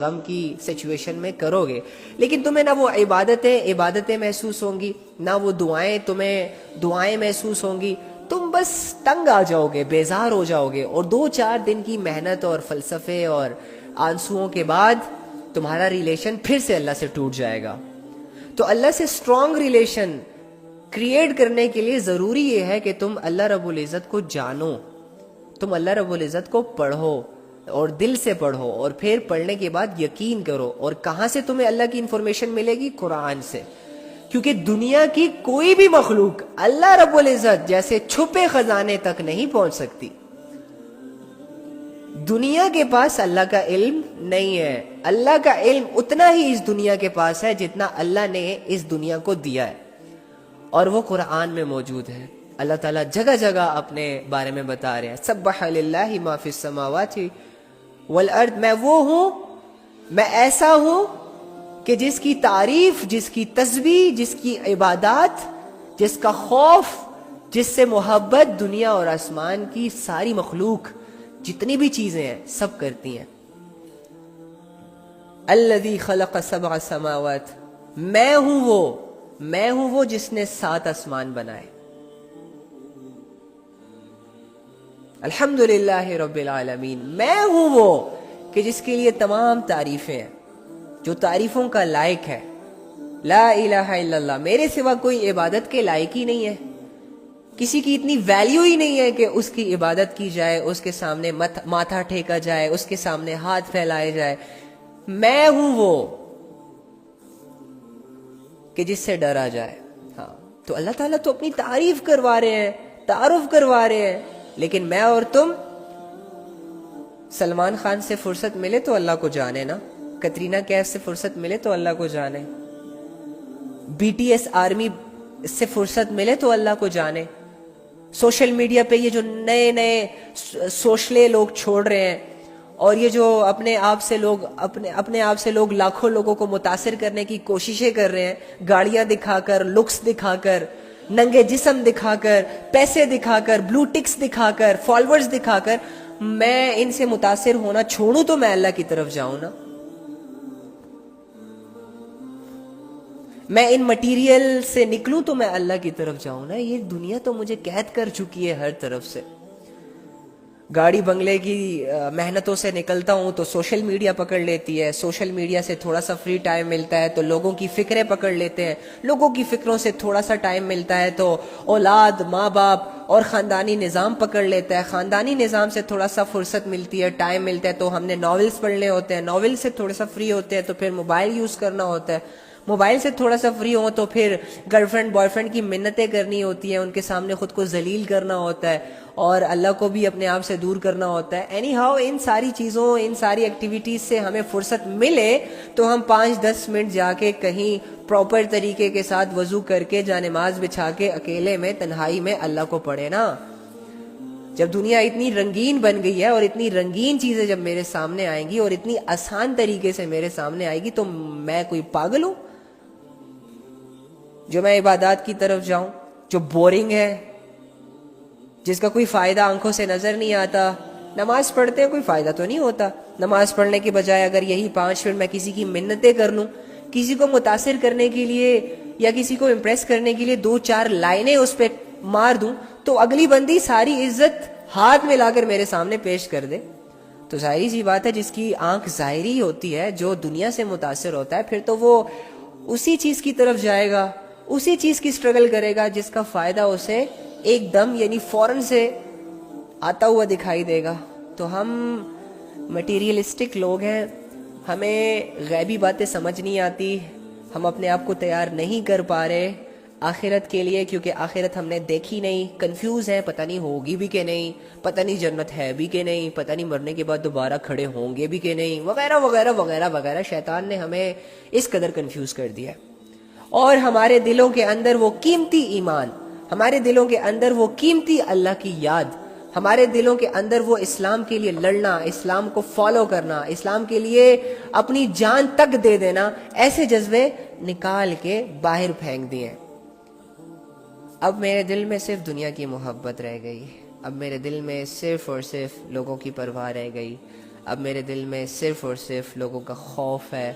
غم کی سچویشن میں کرو گے، لیکن تمہیں نہ وہ عبادتیں محسوس ہوں گی، نہ وہ دعائیں محسوس ہوں گی. تم بس تنگ آ جاؤ گے، بیزار ہو جاؤ گے، اور 2-4 دن کی محنت اور فلسفے اور آنسوؤں کے بعد تمہارا ریلیشن پھر سے اللہ سے ٹوٹ جائے گا. تو اللہ سے اسٹرانگ ریلیشن کریٹ کرنے کے لیے ضروری یہ ہے کہ تم اللہ رب العزت کو جانو، تم اللہ رب العزت کو پڑھو اور دل سے پڑھو، اور پھر پڑھنے کے بعد یقین کرو. اور کہاں سے تمہیں اللہ کی انفارمیشن ملے گی؟ قرآن سے. کیونکہ دنیا کی کوئی بھی مخلوق اللہ رب العزت جیسے چھپے خزانے تک نہیں پہنچ سکتی. دنیا کے پاس اللہ کا علم نہیں ہے. اللہ کا علم اتنا ہی اس دنیا کے پاس ہے جتنا اللہ نے اس دنیا کو دیا ہے، اور وہ قرآن میں موجود ہے. اللہ تعالیٰ جگہ جگہ اپنے بارے میں بتا رہے ہیں، سبح للہ ما فی السماوات والارض. میں وہ ہوں، میں ایسا ہوں کہ جس کی تعریف، جس کی تسبیح، جس کی عبادات، جس کا خوف، جس سے محبت دنیا اور آسمان کی ساری مخلوق، جتنی بھی چیزیں ہیں، سب کرتی ہیں. الذی خلق 7 سماوات، میں ہوں وہ جس نے 7 آسمان بنائے. الحمدللہ رب العالمین. میں ہوں وہ کہ جس کے لیے تمام تعریفیں ہیں، جو تعریفوں کا لائق ہے. لا الہ الا اللہ، میرے سوا کوئی عبادت کے لائق ہی نہیں ہے، کسی کی اتنی ویلیو ہی نہیں ہے کہ اس کی عبادت کی جائے، اس کے سامنے ماتھا ٹھیکا جائے، اس کے سامنے ہاتھ پھیلائے جائے. میں ہوں وہ کہ جس سے ڈرا جائے. ہاں، تو اللہ تعالیٰ تو اپنی تعریف کروا رہے ہیں، تعارف کروا رہے ہیں. لیکن میں اور تم، سلمان خان سے فرصت ملے تو اللہ کو جانے نا، کترینہ کیف سے فرصت ملے تو اللہ کو جانے، بی ٹی ایس آرمی سے فرصت ملے تو اللہ کو جانے. سوشل میڈیا پہ یہ جو نئے سوشلے لوگ چھوڑ رہے ہیں، اور یہ جو اپنے آپ سے لوگ لاکھوں لوگوں کو متاثر کرنے کی کوششیں کر رہے ہیں، گاڑیاں دکھا کر، لکس دکھا کر، ننگے جسم دکھا کر، پیسے دکھا کر، بلو ٹکس دکھا کر، فالوورز دکھا کر، میں ان سے متاثر ہونا چھوڑوں تو میں اللہ کی طرف جاؤں نا. میں ان مٹیریل سے نکلوں تو میں اللہ کی طرف جاؤں نا. یہ دنیا تو مجھے قید کر چکی ہے ہر طرف سے. گاڑی بنگلے کی محنتوں سے نکلتا ہوں تو سوشل میڈیا پکڑ لیتی ہے، سوشل میڈیا سے تھوڑا سا فری ٹائم ملتا ہے تو لوگوں کی فکریں پکڑ لیتے ہیں، لوگوں کی فکروں سے تھوڑا سا ٹائم ملتا ہے تو اولاد، ماں باپ اور خاندانی نظام پکڑ لیتا ہے، خاندانی نظام سے تھوڑا سا فرصت ملتی ہے، ٹائم ملتا ہے تو ہم نے ناولز پڑھنے ہوتے ہیں، ناول سے تھوڑا سا فری ہوتے ہیں تو پھر موبائل یوز کرنا ہوتا ہے، موبائل سے تھوڑا سا فری ہو تو پھر گرل فرینڈ بوائے فرینڈ کی منتیں کرنی ہوتی ہیں، ان کے سامنے خود کو ذلیل کرنا ہوتا ہے، اور اللہ کو بھی اپنے آپ سے دور کرنا ہوتا ہے. اینی ہاؤ ان ساری چیزوں، ان ساری ایکٹیویٹیز سے ہمیں فرصت ملے تو ہم 5-10 منٹ جا کے کہیں پراپر طریقے کے ساتھ وضو کر کے جا نماز بچھا کے اکیلے میں تنہائی میں اللہ کو پڑھے نا. جب دنیا اتنی رنگین بن گئی ہے اور اتنی رنگین چیزیں جب میرے سامنے آئیں گی اور اتنی آسان طریقے سے میرے سامنے آئے گی تو میں کوئی پاگل ہوں جو میں عبادات کی طرف جاؤں جو بورنگ ہے، جس کا کوئی فائدہ آنکھوں سے نظر نہیں آتا. نماز پڑھتے ہیں، کوئی فائدہ تو نہیں ہوتا. نماز پڑھنے کے بجائے اگر یہی 5 منٹ میں کسی کی منتیں کر لوں، کسی کو متاثر کرنے کے لیے یا کسی کو امپریس کرنے کے لیے 2-4 لائنیں اس پہ مار دوں تو اگلی بندی ساری عزت ہاتھ میں لا کر میرے سامنے پیش کر دے. تو ظاہری سی بات ہے، جس کی آنکھ ظاہری ہوتی ہے، جو دنیا سے متاثر ہوتا ہے، پھر تو وہ اسی چیز کی طرف جائے گا، اسی چیز کی سٹرگل کرے گا جس کا فائدہ اسے ایک دم یعنی فوراً سے آتا ہوا دکھائی دے گا. تو ہم مٹیریلسٹک لوگ ہیں، ہمیں غیبی باتیں سمجھ نہیں آتی، ہم اپنے آپ کو تیار نہیں کر پا رہے آخرت کے لیے، کیونکہ آخرت ہم نے دیکھی نہیں، کنفیوز ہیں، پتہ نہیں ہوگی بھی کہ نہیں، پتہ نہیں جنت ہے بھی کہ نہیں، پتہ نہیں مرنے کے بعد دوبارہ کھڑے ہوں گے بھی کہ نہیں، وغیرہ وغیرہ وغیرہ وغیرہ. شیطان نے ہمیں اس قدر کنفیوز کر دیا. اور ہمارے دلوں کے اندر وہ قیمتی ایمان، ہمارے دلوں کے اندر وہ قیمتی اللہ کی یاد، ہمارے دلوں کے اندر وہ اسلام کے لیے لڑنا، اسلام کو فالو کرنا، اسلام کے لیے اپنی جان تک دے دینا، ایسے جذبے نکال کے باہر پھینک دیے. اب میرے دل میں صرف دنیا کی محبت رہ گئی، اب میرے دل میں صرف اور صرف لوگوں کی پرواہ رہ گئی، اب میرے دل میں صرف اور صرف لوگوں کا خوف ہے